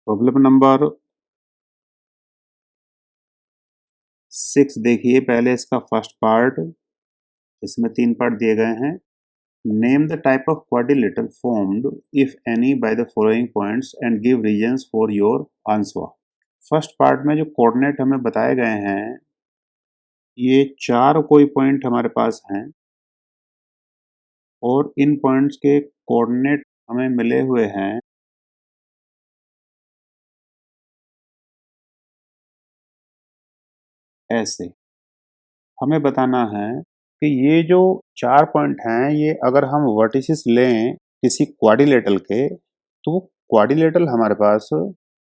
Problem number 6 देखिए। पहले इसका फर्स्ट पार्ट, इसमें 3 पार्ट दिए गए हैं। Name the type of quadrilateral formed if any by the following points and give reasons for your answer. First part में जो कोऑर्डिनेट हमें बताए गए हैं, ये 4 कोई पॉइंट हमारे पास हैं और इन पॉइंट्स के कोऑर्डिनेट हमें मिले हुए हैं ऐसे। हमें बताना है कि ये जो 4 पॉइंट हैं, ये अगर हम वर्टिसेस लें किसी क्वाड्रिलेटरल के, तो वो क्वाड्रिलेटरल हमारे पास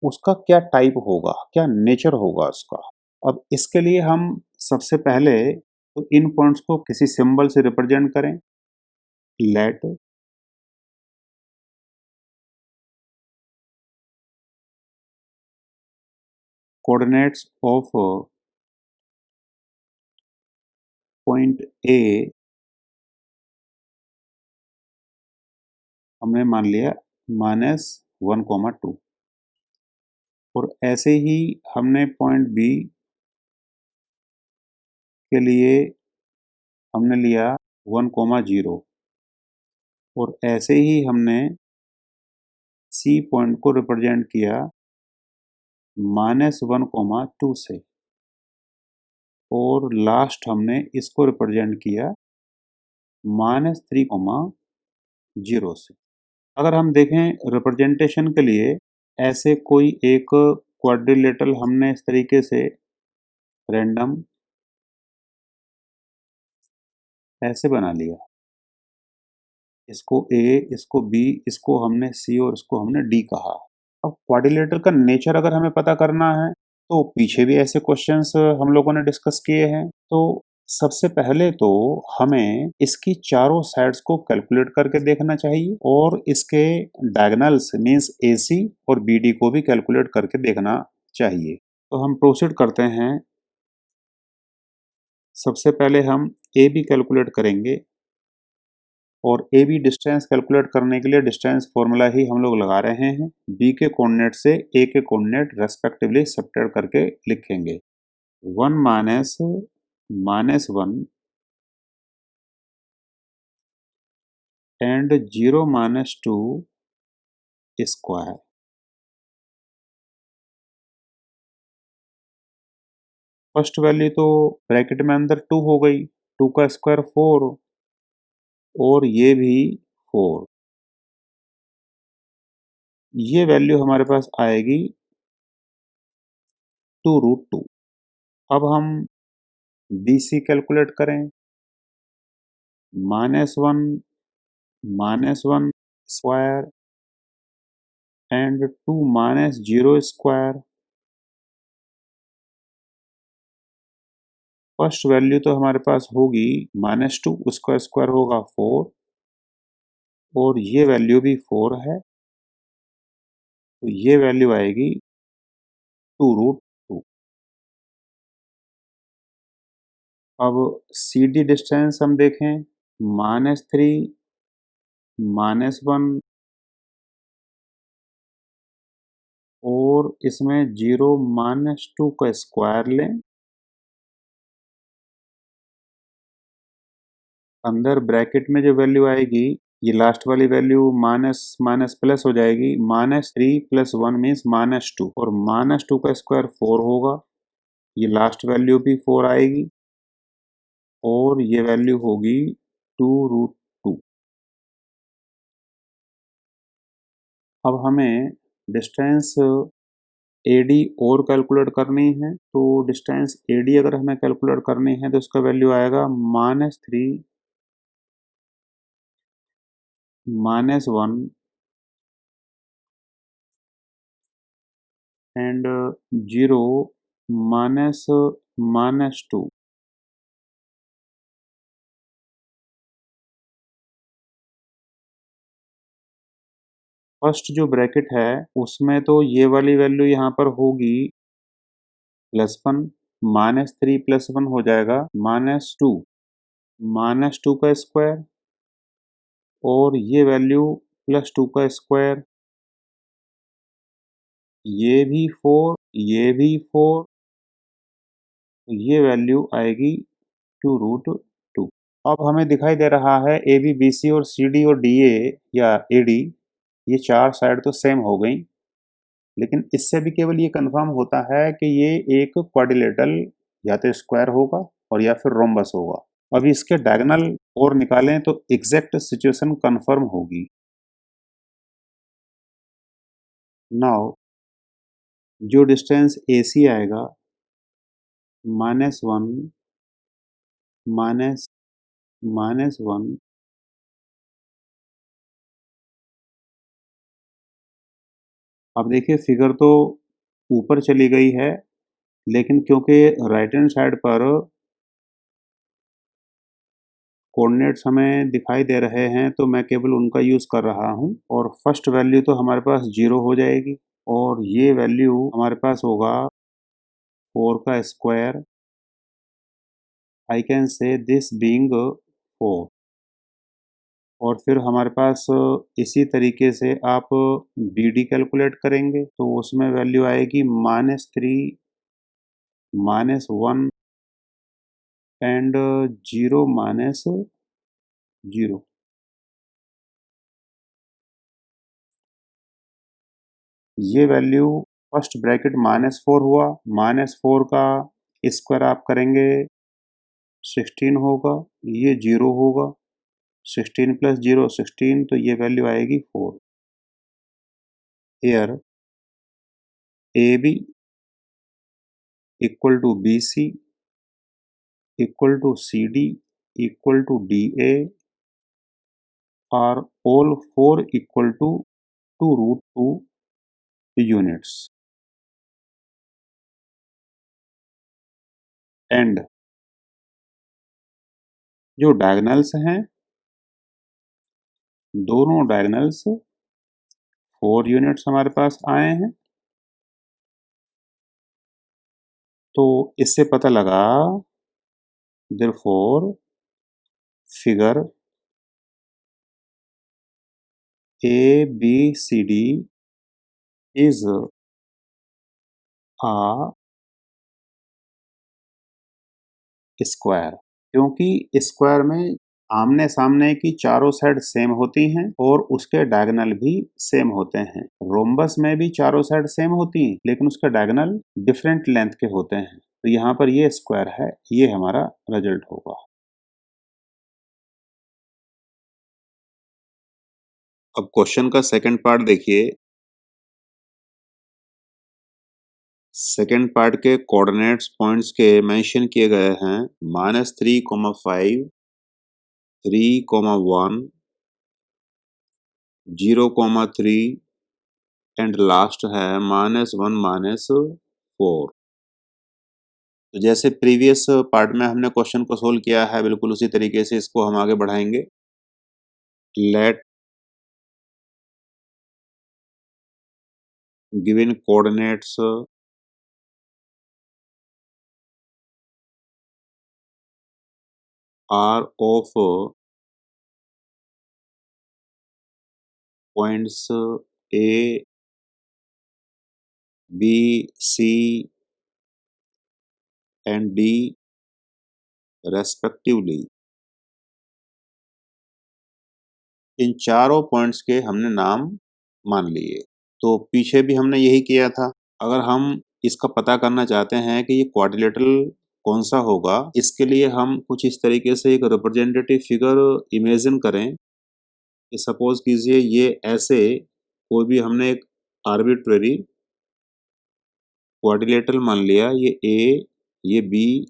उसका क्या टाइप होगा, क्या नेचर होगा उसका। अब इसके लिए हम सबसे पहले तो इन पॉइंट्स को किसी सिंबल से रिप्रेजेंट करें। Let coordinates of point A हमने मान लिया -1, 2, और ऐसे ही हमने पॉइंट बी के लिए हमने लिया 1, 0, और ऐसे ही हमने सी पॉइंट को रिप्रेजेंट किया -1, 2 से, और लास्ट हमने इसको रिप्रेजेंट किया -3, 0 से। अगर हम देखें रिप्रेजेंटेशन के लिए, ऐसे कोई एक क्वाड्रिलेटरल हमने इस तरीके से रैंडम ऐसे बना लिया। इसको ए, इसको बी, इसको हमने सी और इसको हमने डी कहा। अब क्वाड्रिलेटरल का नेचर अगर हमें पता करना है, तो पीछे भी ऐसे क्वेश्चंस हम लोगों ने डिस्कस किए हैं। तो सबसे पहले तो हमें इसकी चारों साइड्स को कैलकुलेट करके देखना चाहिए, और इसके डायगोनल्स मींस एसी और बीडी को भी कैलकुलेट करके देखना चाहिए। तो हम प्रोसीड करते हैं। सबसे पहले हम ए बी कैलकुलेट करेंगे, और ए बी डिस्टेंस कैलकुलेट करने के लिए डिस्टेंस फॉर्मूला ही हम लोग लगा रहे हैं। बी के कोऑर्डिनेट से ए के कोऑर्डिनेट रेस्पेक्टिवली सब्ट्रैक्ट करके लिखेंगे। 1 minus -1 and 0 - 2 square. First value तो ब्रैकेट में अंदर 2 हो गई, 2 का स्क्वायर 4, और ये भी 4। ये वैल्यू हमारे पास आएगी 2√2। अब हम बी सी कैलकुलेट करें। -1 -1 square and 2 - 0 square. First value तो हमारे पास होगी -2, उसका स्क्वायर होगा 4, और ये वैल्यू भी 4 है, तो ये वैल्यू आएगी 2√2। अब सी डी डिस्टेंस हम देखें, -3 -1, और इसमें 0 - 2 का स्क्वायर लें। अंदर ब्रैकेट में जो वैल्यू आएगी, ये लास्ट वाली वैल्यू माइनस माइनस प्लस हो जाएगी। -3 + 1 मीन्स -2, और -2 का स्क्वायर 4 होगा। ये लास्ट वैल्यू भी 4 आएगी, और ये वैल्यू होगी 2√2। अब हमें डिस्टेंस AD और कैलकुलेट करनी है। तो डिस्टेंस AD अगर हमें कैलकुलेट करनी है, तो उसका वैल्यू आएगा -3 -1 एंड 0 -2। फर्स्ट जो ब्रैकेट है, उसमें तो ये वाली वैल्यू यहाँ पर होगी +1, -3 + 1 हो जाएगा -2, -2 का स्क्वायर, और ये वैल्यू +2 का स्क्वायर, ये भी 4, ये भी 4, तो ये वैल्यू आएगी 2√2। अब हमें दिखाई दे रहा है ए बी बी सी और सी डी और डी ए या ए डी, ये चार साइड तो सेम हो गई, लेकिन इससे भी केवल ये कंफर्म होता है कि ये एक क्वाड्रिलेटरल या तो स्क्वायर होगा और या फिर रोम्बस होगा। अभी इसके डायगोनल और निकालें तो एग्जैक्ट सिचुएशन कंफर्म होगी। नाउ जो डिस्टेंस ए सी आएगा -1 माइनस -1, अब देखिए फिगर तो ऊपर चली गई है, लेकिन क्योंकि राइट हैंड साइड पर कोऑर्डिनेट्स हमें दिखाई दे रहे हैं तो मैं केवल उनका यूज़ कर रहा हूँ, और फर्स्ट वैल्यू तो हमारे पास 0 हो जाएगी और ये वैल्यू हमारे पास होगा 4 का स्क्वायर, आई कैन से दिस बीइंग 4, और फिर हमारे पास इसी तरीके से आप बी डी कैलकुलेट करेंगे तो उसमें वैल्यू आएगी -3, -1 एंड 0 -0। ये वैल्यू फर्स्ट ब्रैकेट -4 हुआ, -4 का स्क्वायर आप करेंगे 16 होगा, ये 0 होगा, 16 + 0 16, तो ये वैल्यू आएगी 4। Here A B equal to B C equal to C D equal to D A are all 4 equal to 2√2 units, and जो डायगोनल्स हैं, दोनों डायगोनल्स 4 यूनिट्स हमारे पास आए हैं, तो इससे पता लगा therefore figure A B C D is a square, क्योंकि स्क्वायर में आमने सामने की चारों साइड सेम होती हैं और उसके डायगोनल भी सेम होते हैं। रोम्बस में भी चारों साइड सेम होती हैं, लेकिन उसके डायगोनल डिफरेंट लेंथ के होते हैं, तो यहाँ पर ये स्क्वायर है, ये हमारा रिजल्ट होगा। अब क्वेश्चन का सेकंड पार्ट देखिए। सेकंड पार्ट के कोऑर्डिनेट्स पॉइंट्स के मेंशन किए गए हैं -3,5, 3,1, 0,3 एंड लास्ट है -1 -4। तो जैसे प्रीवियस पार्ट में हमने क्वेश्चन को सोल्व किया है, बिल्कुल उसी तरीके से इसको हम आगे बढ़ाएंगे। Let given coordinates are of points A B C and D respectively. इन चारों पॉइंट्स के हमने नाम मान लिए। तो पीछे भी हमने यही किया था। अगर हम इसका पता करना चाहते हैं कि ये क्वाड्रिलेटरल कौन सा होगा, इसके लिए हम कुछ इस तरीके से एक रिप्रेजेंटेटिव फिगर इमेजिन करें कि सपोज कीजिए ये ऐसे कोई भी हमने एक आर्बिट्रेरी क्वाड्रिलेटरल मान लिया, ये ए, ये बी,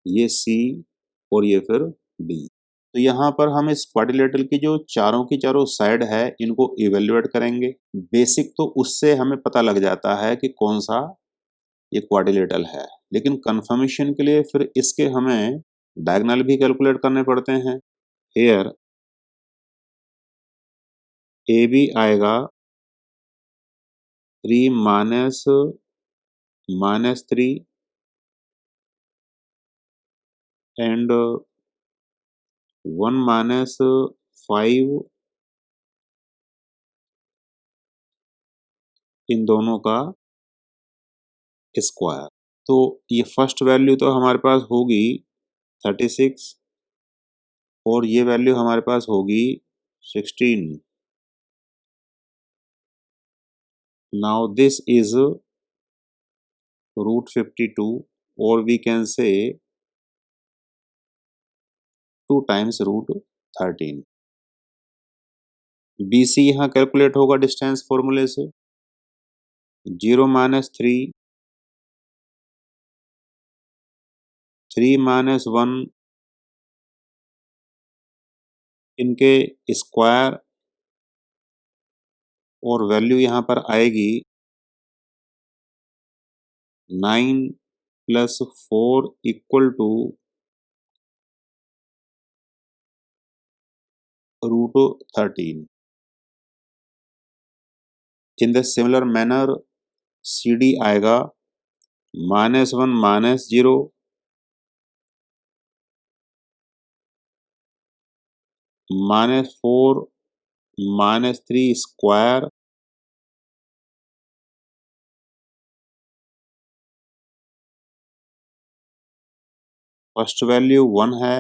ये सी और ये फिर डी। तो यहाँ पर हम इस क्वाड्रिलेटरल की जो चारों की चारों साइड है, इनको इवेल्युएट करेंगे। बेसिक तो उससे हमें पता लग जाता है कि कौन सा ये क्वाड्रिलेटरल है, लेकिन कंफर्मेशन के लिए फिर इसके हमें डायगोनल भी कैलकुलेट करने पड़ते हैं। हियर ए बी आएगा 3 -3 एंड 1 -5, इन दोनों का स्क्वायर। तो ये फर्स्ट वैल्यू तो हमारे पास होगी 36 और ये वैल्यू हमारे पास होगी 16। Now this is √52 or we can say 2 times √13। BC यहाँ कैलकुलेट होगा डिस्टेंस फॉर्मूले से। 0 माइनस 3, 3 माइनस 1 इनके स्क्वायर और वैल्यू यहाँ पर आएगी 9 plus 4 equal to √13। In the similar manner CD आएगा -1 माइनस 0 -4 -3 स्क्वायर फर्स्ट वैल्यू 1 है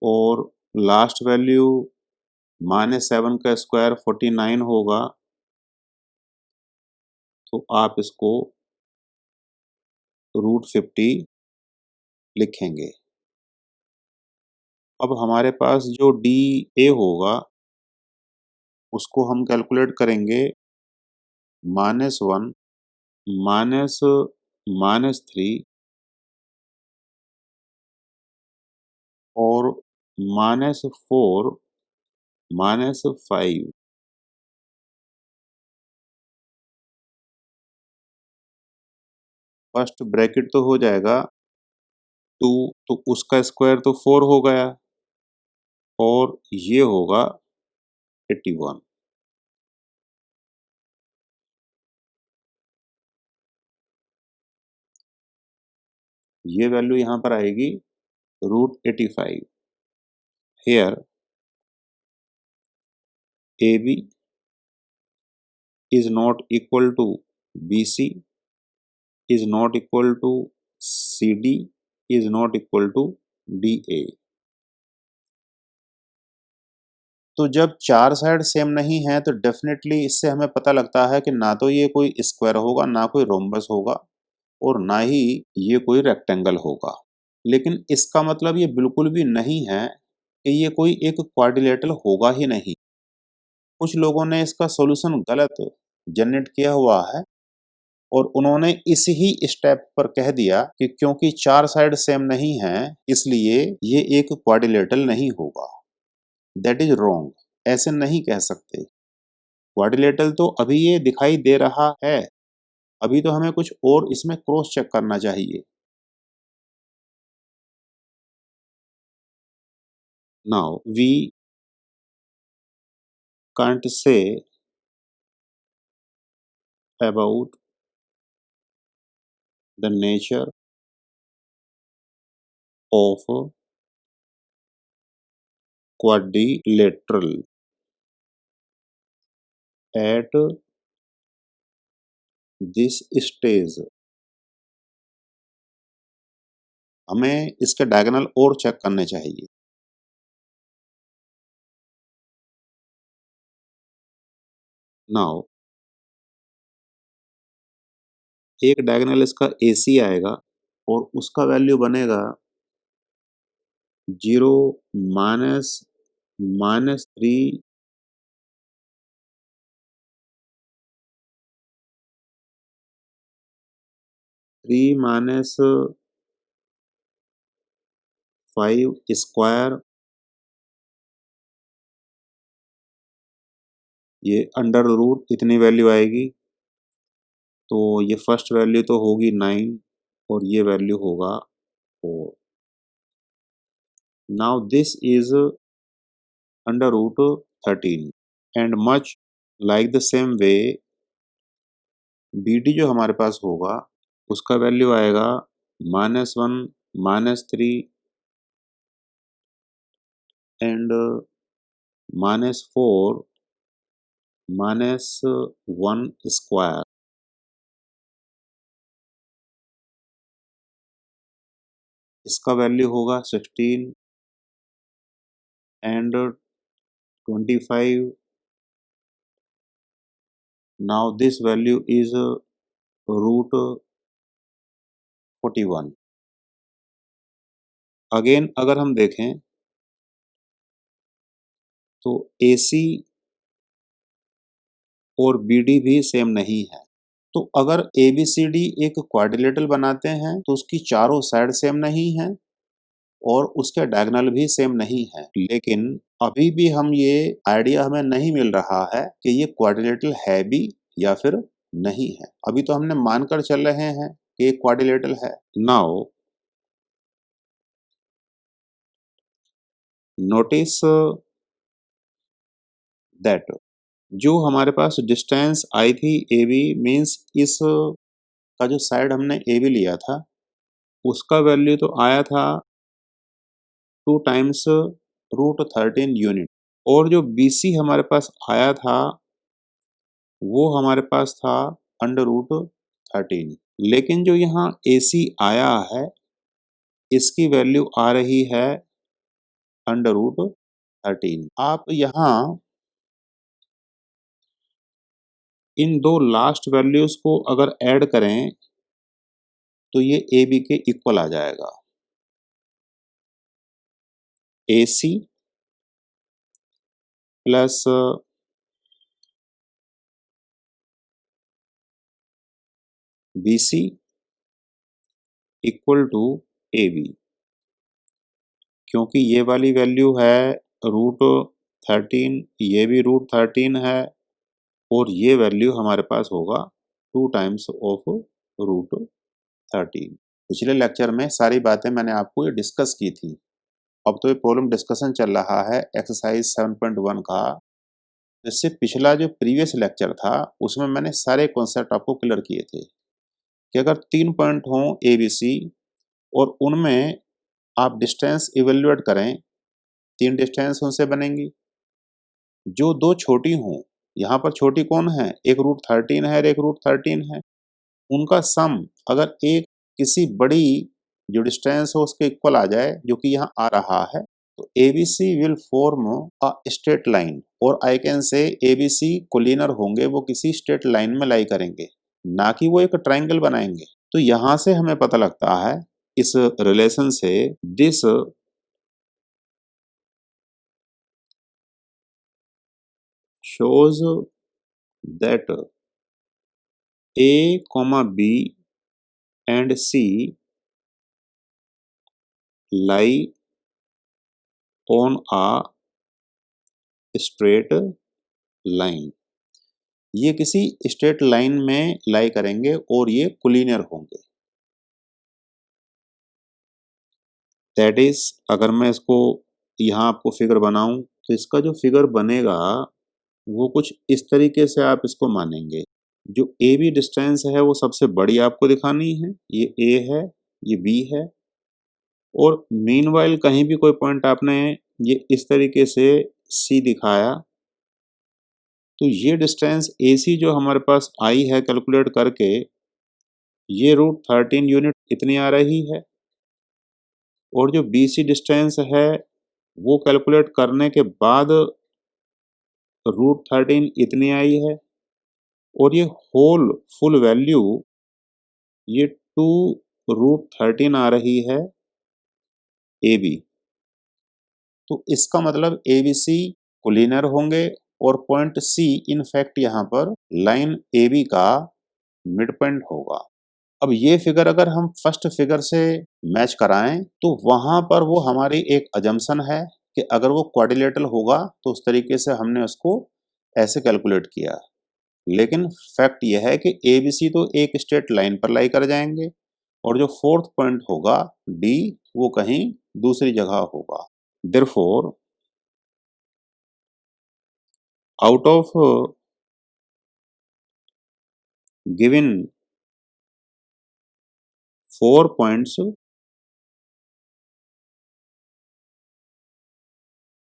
और लास्ट वैल्यू -7 का स्क्वायर 49 होगा। तो आप इसको √50 लिखेंगे। अब हमारे पास जो DA होगा उसको हम कैलकुलेट करेंगे -1 माइनस -3 और -4 -5। फर्स्ट ब्रैकेट तो हो जाएगा 2, तो उसका स्क्वायर तो 4 हो गया और ये होगा 81। ये वैल्यू यहाँ पर आएगी √85। Here AB is not equal to BC is not equal to CD is not equal to DA। तो जब चार साइड सेम नहीं है तो डेफिनेटली इससे हमें पता लगता है कि ना तो ये कोई स्क्वायर होगा, ना कोई रोम्बस होगा और ना ही ये कोई रेक्टेंगल होगा। लेकिन इसका मतलब ये बिल्कुल भी नहीं है कि ये कोई एक क्वाड्रिलेटरल होगा ही नहीं। कुछ लोगों ने इसका सॉल्यूशन गलत जनरेट किया हुआ है और उन्होंने इस ही स्टेप पर कह दिया कि क्योंकि चार साइड सेम नहीं है इसलिए ये एक क्वाड्रिलेटरल नहीं होगा। That is wrong. ऐसे नहीं कह सकते। क्वाड्रिलेटरल तो अभी ये दिखाई दे रहा है, अभी तो हमें कुछ और इसमें क्रॉस चेक करना चाहिए। Now we can't say about the nature of quadrilateral at this stage। हमें इसके डायगोनल और चेक करने चाहिए। नाउ एक डायगोनल इसका AC आएगा और उसका वैल्यू बनेगा 0 माइनस -3 3 माइनस 5 स्क्वायर, ये अंडर रूट इतनी वैल्यू आएगी। तो ये फर्स्ट वैल्यू तो होगी 9 और ये वैल्यू होगा 4। Now this is under root 13 and much like the same way BD जो हमारे पास होगा उसका वैल्यू आएगा -1 -3 एंड -4 -1 स्क्वायर। इसका वैल्यू होगा 16 and 25. Now this value is root 41. Again अगर हम देखें तो AC और BD भी सेम नहीं है। तो अगर ABCD एक क्वाड्रिलेटरल बनाते हैं तो उसकी चारों साइड सेम नहीं है और उसके डायगोनल भी सेम नहीं है। लेकिन अभी भी हम ये आइडिया हमें नहीं मिल रहा है कि ये क्वाड्रिलेटरल है भी या फिर नहीं है। अभी तो हमने मानकर चल रहे हैं कि ये क्वाड्रिलेटरल है। नाउ नोटिस दैट जो हमारे पास डिस्टेंस आई थी AB मीन्स इस का जो साइड हमने AB लिया था उसका वैल्यू तो आया था 2 टाइम्स रूट 13 यूनिट और जो BC हमारे पास आया था वो हमारे पास था अंडर रूट 13। लेकिन जो यहाँ AC आया है इसकी वैल्यू आ रही है अंडर रूट 13। आप यहाँ इन दो लास्ट वैल्यूज को अगर ऐड करें तो ये AB के इक्वल आ जाएगा। AC plus BC equal to AB, क्योंकि ये वाली वैल्यू है रूट 13, ये भी रूट 13 है और ये वैल्यू हमारे पास होगा 2 टाइम्स ऑफ रूट 13। पिछले लेक्चर में सारी बातें मैंने आपको ये डिस्कस की थी। अब तो ये प्रॉब्लम डिस्कशन चल रहा है एक्सरसाइज 7.1 का। इससे पिछला जो प्रीवियस लेक्चर था उसमें मैंने सारे कॉन्सेप्ट आपको क्लियर किए थे कि अगर 3 पॉइंट हों ABC और उनमें आप डिस्टेंस इवेल्युएट करें, 3 डिस्टेंस उनसे बनेंगी। जो 2 छोटी हों, यहाँ पर छोटी कौन है? एक रूट 13 है और एक रूट 13 है। उनका सम अगर एक किसी बड़ी जो डिस्टेंस हो उसके इक्वल आ जाए, जो कि यहाँ आ रहा है, तो ABC will form a straight line और I can say ABC collinear होंगे, वो किसी स्ट्रेट लाइन में लाई करेंगे, ना कि वो एक ट्रायंगल बनाएंगे। तो यहाँ से हमें पता लगता है इस रिलेशन से this shows that A, B and C lie on a straight line. ये किसी स्ट्रेट लाइन में लाई करेंगे और ये कोलिनियर होंगे। दैट इज अगर मैं इसको यहाँ आपको फिगर बनाऊं तो इसका जो फिगर बनेगा वो कुछ इस तरीके से आप इसको मानेंगे। जो ए बी डिस्टेंस है वो सबसे बड़ी आपको दिखानी है, ये ए है, ये बी है और मीनवाइल कहीं भी कोई पॉइंट आपने ये इस तरीके से सी दिखाया तो ये डिस्टेंस ए सी जो हमारे पास आई है कैलकुलेट करके ये रूट 13 यूनिट इतनी आ रही है और जो बी सी डिस्टेंस है वो कैलकुलेट करने के बाद रूट 13 इतनी आई है और ये होल फुल वैल्यू ये 2 रूट 13 आ रही है ए बी। तो इसका मतलब ए बी सी कोलिनियर होंगे और पॉइंट सी इनफैक्ट यहाँ पर लाइन ए बी का मिड पॉइंट होगा। अब ये फिगर अगर हम फर्स्ट फिगर से मैच कराएं तो वहां पर वो हमारी एक अजम्पशन है कि अगर वो क्वाड्रिलेटरल होगा तो उस तरीके से हमने उसको ऐसे कैलकुलेट किया। लेकिन फैक्ट यह है कि ए बी सी तो एक स्ट्रेट लाइन पर लाई कर जाएंगे और जो फोर्थ पॉइंट होगा डी वो कहीं दूसरी जगह होगा। Therefore out of given 4 points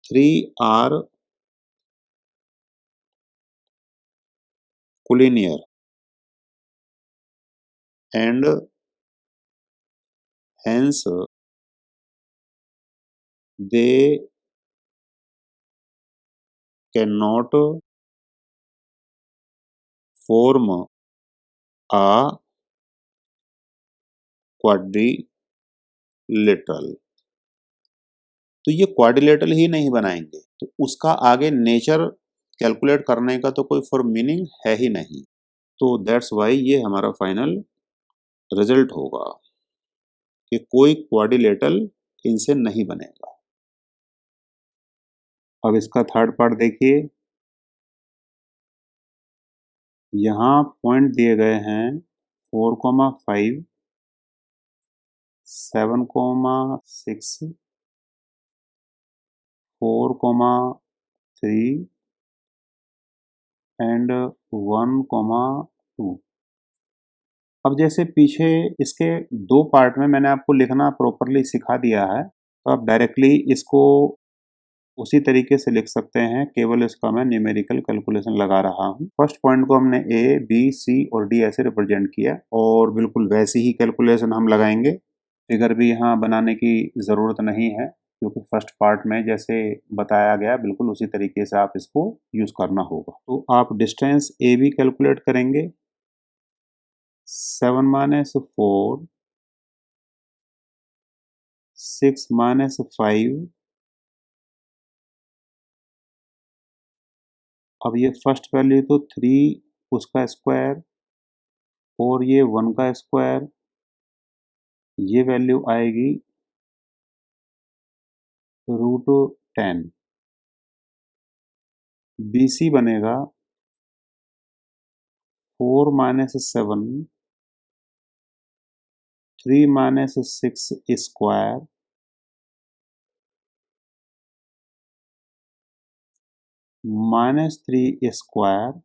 3 are collinear and hence they can not form a quadrilateral. तो ये क्वाड्रिलेटरल ही नहीं बनाएंगे तो उसका आगे नेचर कैलकुलेट करने का तो कोई फॉर मीनिंग है ही नहीं। तो दैट्स वाई ये हमारा फाइनल रिजल्ट होगा कि कोई क्वाड्रिलेटरल इनसे नहीं बनेगा। अब इसका थर्ड पार्ट देखिए, यहाँ पॉइंट दिए गए हैं 4,5, 7,6, 4,3 एंड 1,2। अब जैसे पीछे इसके दो पार्ट में मैंने आपको लिखना प्रॉपरली सिखा दिया है, तो आप डायरेक्टली इसको उसी तरीके से लिख सकते हैं, केवल इसका मैं न्यूमेरिकल कैलकुलेशन लगा रहा हूँ। फर्स्ट पॉइंट को हमने ए, बी, सी और डी ऐसे रिप्रेजेंट किया और बिल्कुल वैसी ही कैलकुलेशन हम लगाएंगे। फिगर भी यहाँ बनाने की ज़रूरत नहीं है क्योंकि फर्स्ट पार्ट में जैसे बताया गया बिल्कुल उसी तरीके से आप इसको यूज़ करना होगा। तो आप डिस्टेंस ए बी कैलकुलेट करेंगे, 7 माइनस 4, 6 माइनस 5। अब ये फर्स्ट वैल्यू तो 3 उसका स्क्वायर और ये 1 का स्क्वायर, ये वैल्यू आएगी √10। बी सी बनेगा 4 minus 7, 3 minus 6 square -3 square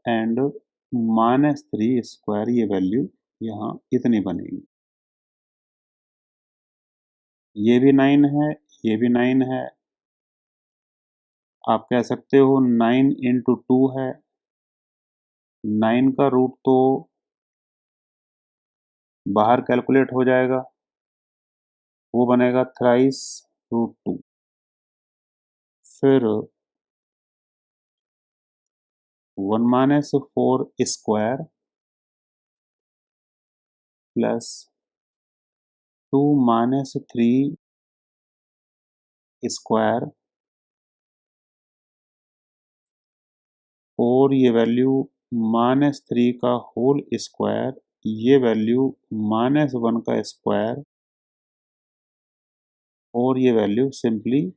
and -3 square, ये वैल्यू यहाँ इतनी बनेगी। ये भी 9 है, ये भी 9 है। आप कह सकते हो 9 इंटू 2 है, 9 का रूट तो बाहर कैलकुलेट हो जाएगा, वो बनेगा थ्राइस √2। फिर 1 minus 4 square plus 2 minus 3 square और ये वैल्यू -3 का होल स्क्वायर, ये वैल्यू -1 का स्क्वायर और ये वैल्यू सिंपली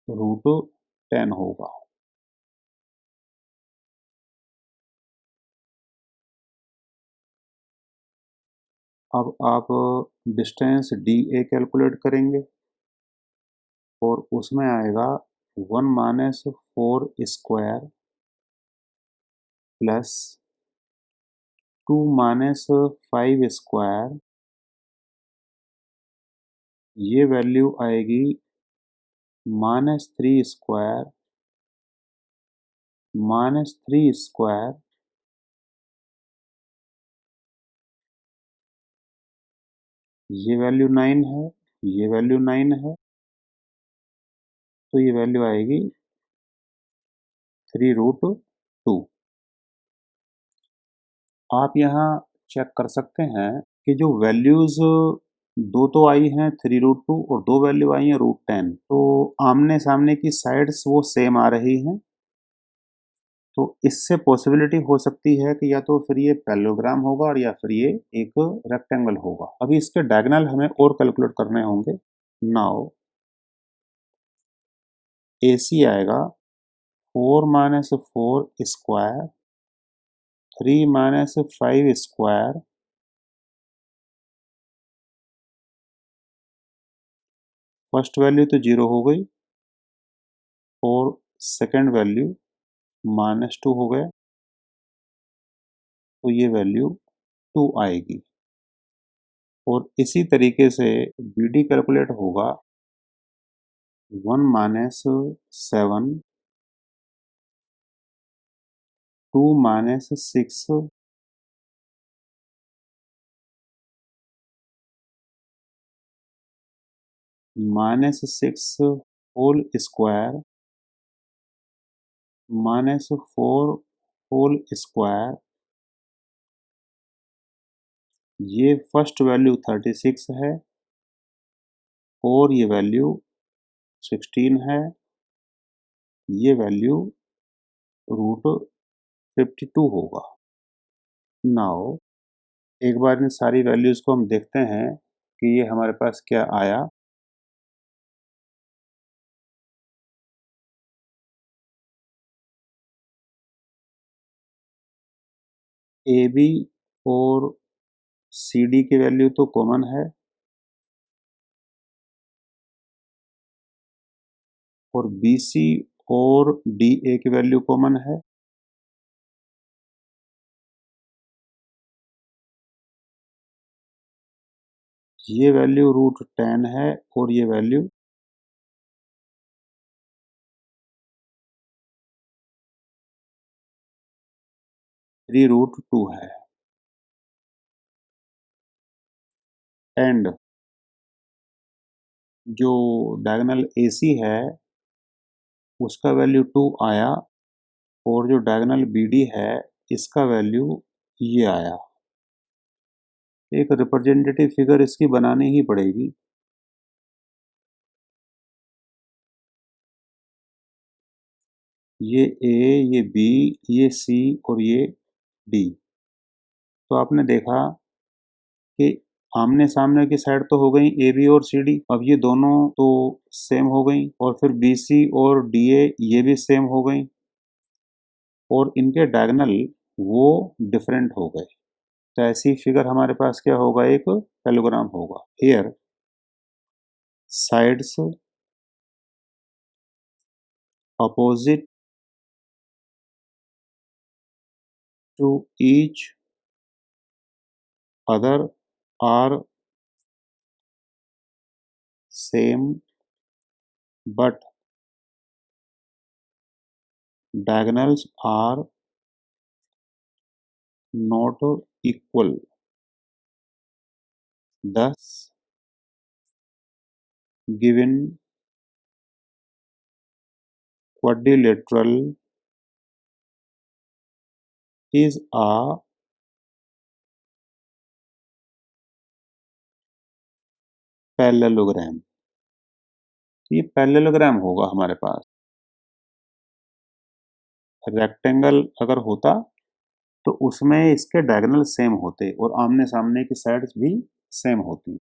√10 होगा। अब आप डिस्टेंस डी ए कैलकुलेट करेंगे और उसमें आएगा 1 minus 4 square plus 2 minus 5 square, ये वैल्यू आएगी -3 स्क्वायर, -3 स्क्वायर, ये वैल्यू 9 है, ये वैल्यू 9 है, तो ये वैल्यू आएगी 3√2। आप यहाँ चेक कर सकते हैं कि जो वैल्यूज़ दो तो आई हैं 3√2 और दो वैल्यू आई हैं √10, तो आमने सामने की साइड्स वो सेम आ रही हैं। तो इससे पॉसिबिलिटी हो सकती है कि या तो फिर ये पैरेललोग्राम होगा और या फिर ये एक रेक्टेंगल होगा। अभी इसके डायगोनल हमें और कैलकुलेट करने होंगे। नाउ AC आएगा 4 minus 4 square, 3 minus 5 square, first value तो 0 हो गई और सेकंड वैल्यू -2 हो गया, तो ये वैल्यू 2 आएगी। और इसी तरीके से BD कैलकुलेट होगा 1 minus 7, 2 minus 6 -6 whole square -4 whole square, ये फर्स्ट वैल्यू 36 है और ये वैल्यू 16 है, ये वैल्यू √52 होगा। नाउ एक बार इन सारी वैल्यूज़ को हम देखते हैं कि ये हमारे पास क्या आया। AB और CD की वैल्यू तो कॉमन है और BC और DA की वैल्यू कॉमन है। ये वैल्यू √10 है और ये वैल्यू 3√2 है। एंड जो डायगोनल AC है उसका वैल्यू 2 आया और जो डायगोनल BD है इसका वैल्यू ये आया। एक रिप्रेजेंटेटिव फिगर इसकी बनानी ही पड़ेगी। ये A, ये B, ये C और ये D। तो आपने देखा कि आमने-सामने की साइड तो हो गई AB और CD, अब ये दोनों तो सेम हो गई और फिर BC और DA ये भी सेम हो गई और इनके डायगोनल वो डिफरेंट हो गए। तो ऐसी फिगर हमारे पास क्या होगा, एक पैरेललोग्राम होगा। Here sides opposite to each other are same but diagonals are not equal. Thus, given quadrilateral is a parallelogram. तो ये पैरेललोग्राम होगा हमारे पास। रेक्टेंगल अगर होता तो उसमें इसके डायगोनल सेम होते और आमने-सामने की साइड्स भी सेम होती।